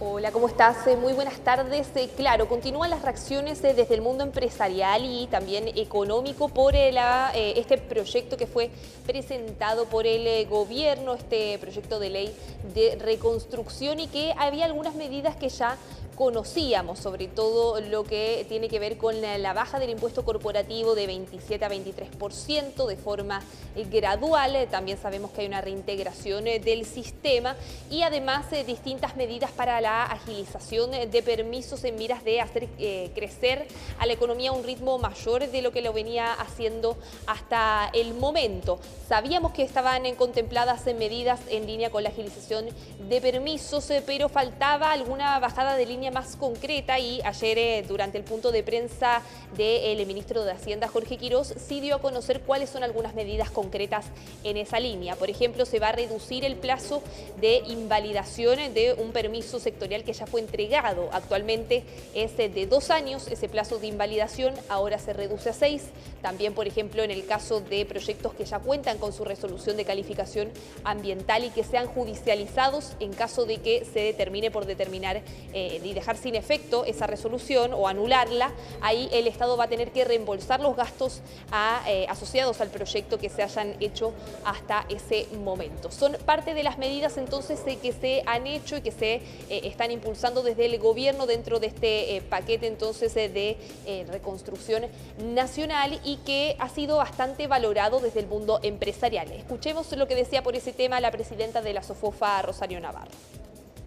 Hola, ¿cómo estás? Muy buenas tardes. Claro, continúan las reacciones desde el mundo empresarial y también económico por este proyecto que fue presentado por el gobierno, este proyecto de ley de reconstrucción, y que había algunas medidas que ya conocíamos, sobre todo lo que tiene que ver con la baja del impuesto corporativo de 27 a 23% de forma gradual. También sabemos que hay una reintegración del sistema y además distintas medidas para la agilización de permisos en miras de hacer crecer a la economía a un ritmo mayor de lo que lo venía haciendo hasta el momento. Sabíamos que estaban contempladas medidas en línea con la agilización de permisos, pero faltaba alguna bajada de línea más concreta, y ayer durante el punto de prensa del ministro de Hacienda, Jorge Quirós, sí dio a conocer cuáles son algunas medidas concretas en esa línea. Por ejemplo, se va a reducir el plazo de invalidación de un permiso sectorial que ya fue entregado. Actualmente es de 2 años ese plazo de invalidación, ahora se reduce a 6. También, por ejemplo, en el caso de proyectos que ya cuentan con su resolución de calificación ambiental y que sean judicializados, en caso de que se determine por determinar y dejar sin efecto esa resolución o anularla, ahí el Estado va a tener que reembolsar los gastos asociados al proyecto que se hayan hecho hasta ese momento. Son parte de las medidas entonces que se han hecho y que se están impulsando desde el gobierno dentro de este paquete entonces de reconstrucción nacional, y que ha sido bastante valorado desde el mundo empresarial. Escuchemos lo que decía por ese tema la presidenta de la SOFOFA, Rosario Navarro.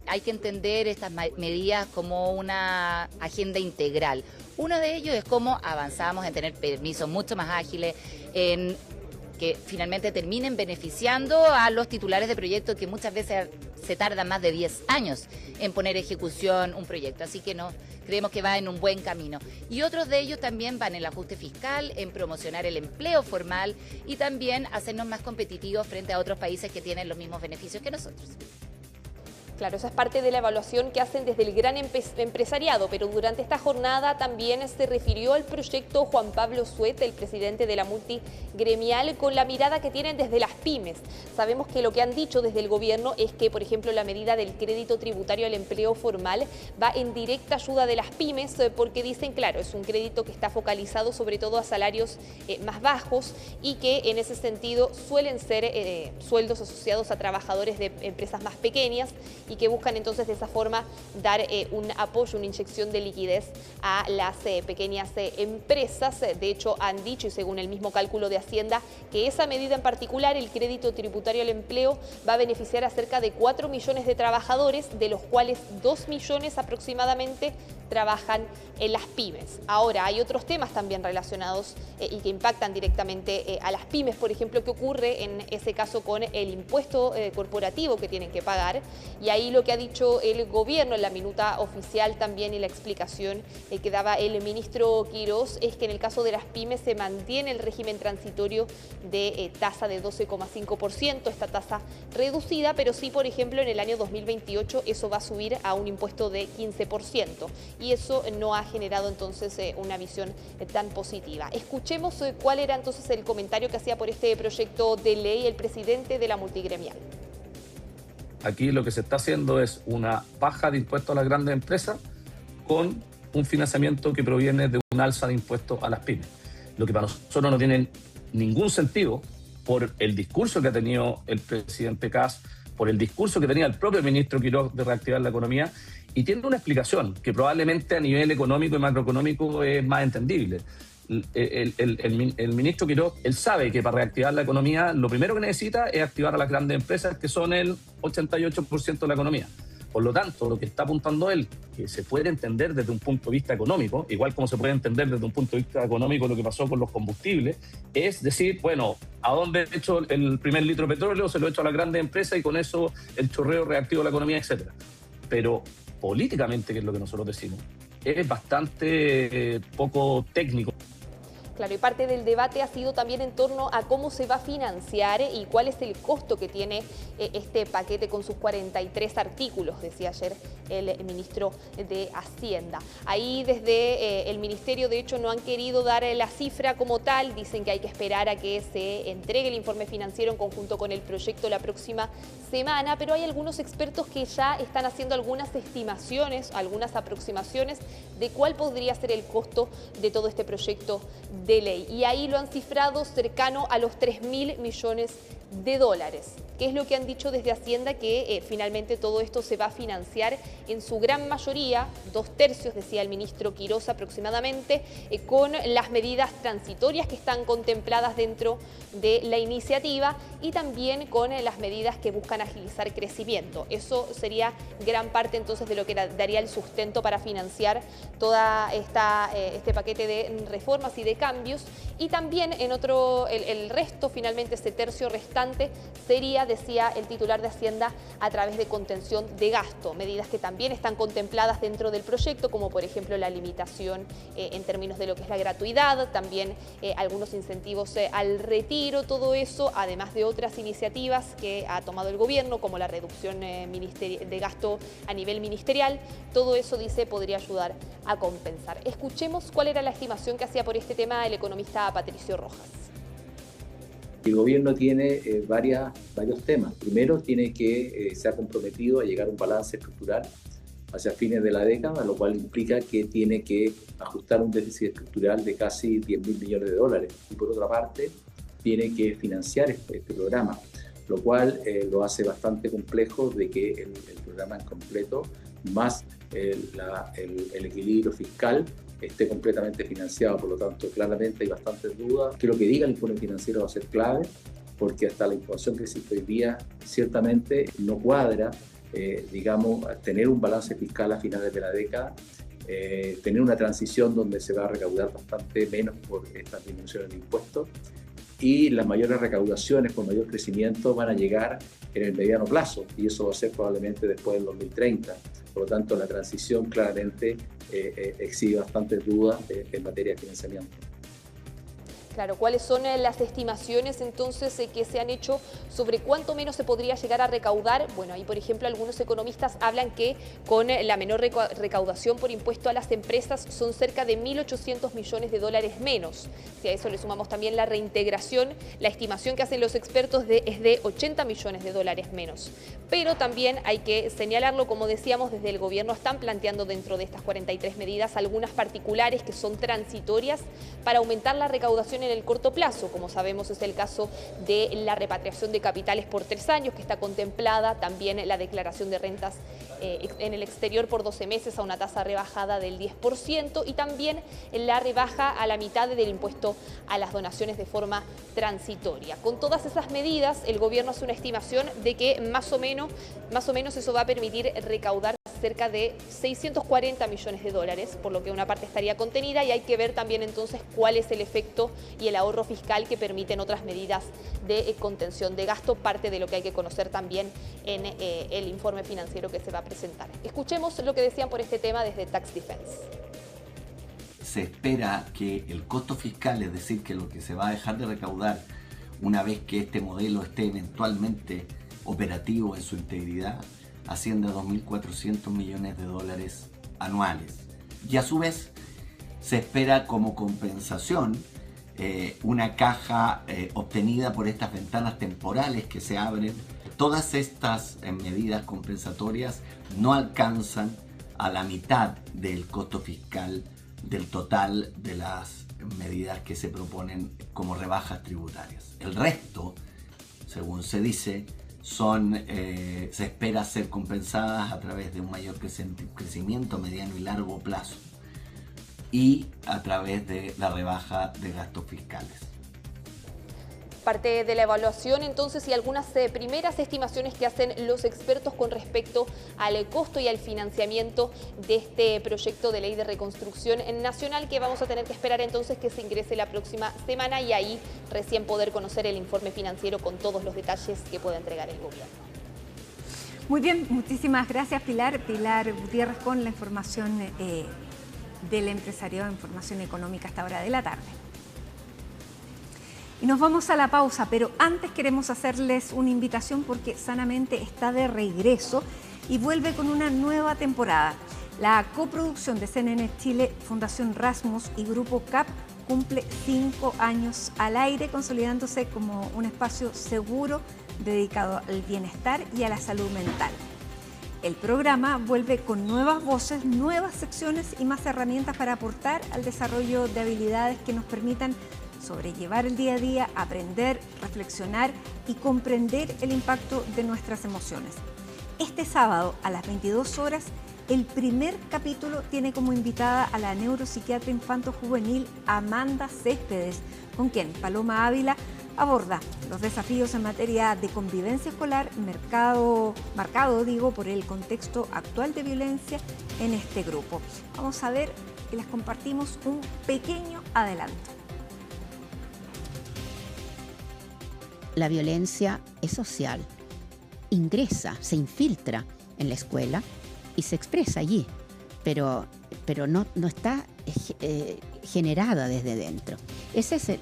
Hay que entender estas medidas como una agenda integral. Uno de ellos es cómo avanzamos en tener permisos mucho más ágiles, en que finalmente terminen beneficiando a los titulares de proyectos que muchas veces se tardan más de 10 años en poner ejecución un proyecto. Así que creemos que va en un buen camino. Y otros de ellos también van en el ajuste fiscal, en promocionar el empleo formal y también hacernos más competitivos frente a otros países que tienen los mismos beneficios que nosotros. Claro, esa es parte de la evaluación que hacen desde el gran empresariado, pero durante esta jornada también se refirió al proyecto Juan Pablo Suet, el presidente de la multigremial, con la mirada que tienen desde las pymes. Sabemos que lo que han dicho desde el gobierno es que, por ejemplo, la medida del crédito tributario al empleo formal va en directa ayuda de las pymes, porque dicen, claro, es un crédito que está focalizado sobre todo a salarios más bajos y que en ese sentido suelen ser sueldos asociados a trabajadores de empresas más pequeñas, y que buscan entonces de esa forma dar un apoyo, una inyección de liquidez a las pequeñas empresas. De hecho, han dicho, y según el mismo cálculo de Hacienda, que esa medida en particular, el crédito tributario al empleo, va a beneficiar a cerca de 4 millones de trabajadores, de los cuales 2 millones aproximadamente trabajan en las pymes. Ahora, hay otros temas también relacionados y que impactan directamente a las pymes. Por ejemplo, ¿qué ocurre en ese caso con el impuesto corporativo que tienen que pagar? Y ahí lo que ha dicho el gobierno en la minuta oficial también, y la explicación que daba el ministro Quirós, es que en el caso de las pymes se mantiene el régimen transitorio de tasa de 12,5%, esta tasa reducida, pero sí, por ejemplo, en el año 2028 eso va a subir a un impuesto de 15%. Y eso no ha generado entonces una visión tan positiva. Escuchemos cuál era entonces el comentario que hacía por este proyecto de ley el presidente de la multigremial. Aquí lo que se está haciendo es una baja de impuestos a las grandes empresas con un financiamiento que proviene de un alza de impuestos a las pymes. Lo que para nosotros no tiene ningún sentido por el discurso que ha tenido el presidente Kast, por el discurso que tenía el propio ministro Quirós de reactivar la economía, y tiene una explicación que probablemente a nivel económico y macroeconómico es más entendible. El ministro Quirós, él sabe que para reactivar la economía lo primero que necesita es activar a las grandes empresas, que son el 88% de la economía. Por lo tanto, lo que está apuntando él, que se puede entender desde un punto de vista económico, igual como se puede entender desde un punto de vista económico lo que pasó con los combustibles, es decir, bueno, ¿a dónde he hecho el primer litro de petróleo? Se lo he hecho a las grandes empresas y con eso el chorreo reactivo la economía, etcétera. Pero políticamente, que es lo que nosotros decimos, es bastante poco técnico. Claro, y parte del debate ha sido también en torno a cómo se va a financiar y cuál es el costo que tiene este paquete con sus 43 artículos, decía ayer el ministro de Hacienda. Ahí desde el ministerio, de hecho, no han querido dar la cifra como tal, dicen que hay que esperar a que se entregue el informe financiero en conjunto con el proyecto la próxima semana, pero hay algunos expertos que ya están haciendo algunas estimaciones, algunas aproximaciones de cuál podría ser el costo de todo este proyecto de ley. Y ahí lo han cifrado cercano a los 3.000 millones de dólares. ¿Qué es lo que han dicho desde Hacienda? Que finalmente todo esto se va a financiar en su gran mayoría, 2/3, decía el ministro Quirós aproximadamente, con las medidas transitorias que están contempladas dentro de la iniciativa y también con las medidas que buscan agilizar crecimiento. Eso sería gran parte entonces de lo que daría el sustento para financiar toda este paquete de reformas y de cambios. Y también en el resto, finalmente ese tercio restante, sería, decía el titular de Hacienda, a través de contención de gasto, medidas que también están contempladas dentro del proyecto, como por ejemplo la limitación en términos de lo que es la gratuidad, también algunos incentivos al retiro, todo eso, además de otras iniciativas que ha tomado el gobierno, como la reducción de gasto a nivel ministerial. Todo eso, dice, podría ayudar a compensar. Escuchemos cuál era la estimación que hacía por este tema el economista Patricio Rojas. El gobierno tiene varios temas. Primero, se ha comprometido a llegar a un balance estructural hacia fines de la década, lo cual implica que tiene que ajustar un déficit estructural de casi 10.000 millones de dólares. Y por otra parte, tiene que financiar este programa, lo cual lo hace bastante complejo de que el programa en completo, más el equilibrio fiscal, esté completamente financiado. Por lo tanto, claramente hay bastantes dudas. Que lo que diga el informe financiero va a ser clave, porque hasta la información que existe hoy día ciertamente no cuadra, tener un balance fiscal a finales de la década, tener una transición donde se va a recaudar bastante menos por estas disminuciones de impuestos, y las mayores recaudaciones con mayor crecimiento van a llegar en el mediano plazo, y eso va a ser probablemente después del 2030. Por lo tanto, la transición claramente exhibe bastantes dudas en materia de financiamiento. Claro, ¿cuáles son las estimaciones entonces que se han hecho sobre cuánto menos se podría llegar a recaudar? Bueno, ahí por ejemplo algunos economistas hablan que con la menor recaudación por impuesto a las empresas son cerca de 1.800 millones de dólares menos. Si a eso le sumamos también la reintegración, la estimación que hacen los expertos es de 80 millones de dólares menos. Pero también hay que señalarlo, como decíamos, desde el gobierno están planteando dentro de estas 43 medidas algunas particulares que son transitorias para aumentar la recaudación en el corto plazo. Como sabemos, es el caso de la repatriación de capitales por 3 años que está contemplada, también la declaración de rentas en el exterior por 12 meses a una tasa rebajada del 10% y también la rebaja a la mitad del impuesto a las donaciones de forma transitoria. Con todas esas medidas, el gobierno hace una estimación de que más o menos eso va a permitir recaudar cerca de 640 millones de dólares, por lo que una parte estaría contenida, y hay que ver también entonces cuál es el efecto y el ahorro fiscal que permiten otras medidas de contención de gasto, parte de lo que hay que conocer también en el informe financiero que se va a presentar. Escuchemos lo que decían por este tema desde Tax Defense. Se espera que el costo fiscal, es decir, que lo que se va a dejar de recaudar una vez que este modelo esté eventualmente operativo en su integridad, asciende a 2.400 millones de dólares anuales. Y a su vez se espera como compensación una caja obtenida por estas ventanas temporales que se abren. Todas estas medidas compensatorias no alcanzan a la mitad del costo fiscal del total de las medidas que se proponen como rebajas tributarias. El resto, según se dice, se espera ser compensadas a través de un mayor crecimiento a mediano y largo plazo y a través de la rebaja de gastos fiscales. Parte de la evaluación entonces y algunas primeras estimaciones que hacen los expertos con respecto al costo y al financiamiento de este proyecto de ley de reconstrucción nacional, que vamos a tener que esperar entonces que se ingrese la próxima semana y ahí recién poder conocer el informe financiero con todos los detalles que pueda entregar el gobierno. Muy bien, muchísimas gracias Pilar. Pilar Gutiérrez con la información del empresariado, información económica a esta hora de la tarde. Y nos vamos a la pausa, pero antes queremos hacerles una invitación porque Sanamente está de regreso y vuelve con una nueva temporada. La coproducción de CNN Chile, Fundación Rasmus y Grupo CAP cumple 5 años al aire, consolidándose como un espacio seguro dedicado al bienestar y a la salud mental. El programa vuelve con nuevas voces, nuevas secciones y más herramientas para aportar al desarrollo de habilidades que nos permitan sobrellevar el día a día, aprender, reflexionar y comprender el impacto de nuestras emociones. Este sábado a las 22 horas, el primer capítulo tiene como invitada a la neuropsiquiatra infanto-juvenil Amanda Céspedes, con quien Paloma Ávila aborda los desafíos en materia de convivencia escolar, marcado por el contexto actual de violencia en este grupo. Vamos a ver y les compartimos un pequeño adelanto. La violencia es social, ingresa, se infiltra en la escuela y se expresa allí, pero no está generada desde dentro. Ese es el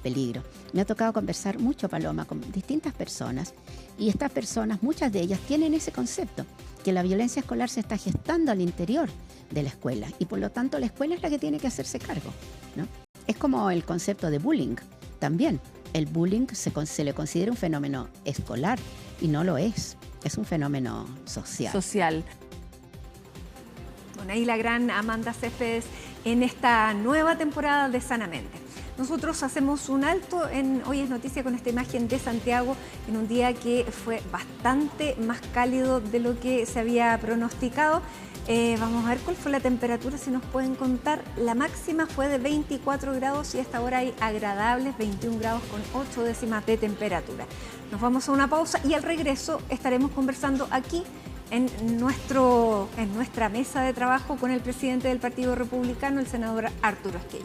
peligro. Me ha tocado conversar mucho, Paloma, con distintas personas y estas personas, muchas de ellas, tienen ese concepto, que la violencia escolar se está gestando al interior de la escuela y por lo tanto la escuela es la que tiene que hacerse cargo, ¿no? Es como el concepto de bullying también. El bullying se le considera un fenómeno escolar y no lo es un fenómeno social. Bueno, ahí la gran Amanda Céspedes en esta nueva temporada de Sanamente. Nosotros hacemos un alto en Hoy es Noticia con esta imagen de Santiago en un día que fue bastante más cálido de lo que se había pronosticado. Vamos a ver cuál fue la temperatura, si nos pueden contar. La máxima fue de 24 grados y hasta ahora hay agradables 21 grados con 8 décimas de temperatura. Nos vamos a una pausa y al regreso estaremos conversando aquí en nuestra mesa de trabajo con el presidente del Partido Republicano, el senador Arturo Esquella.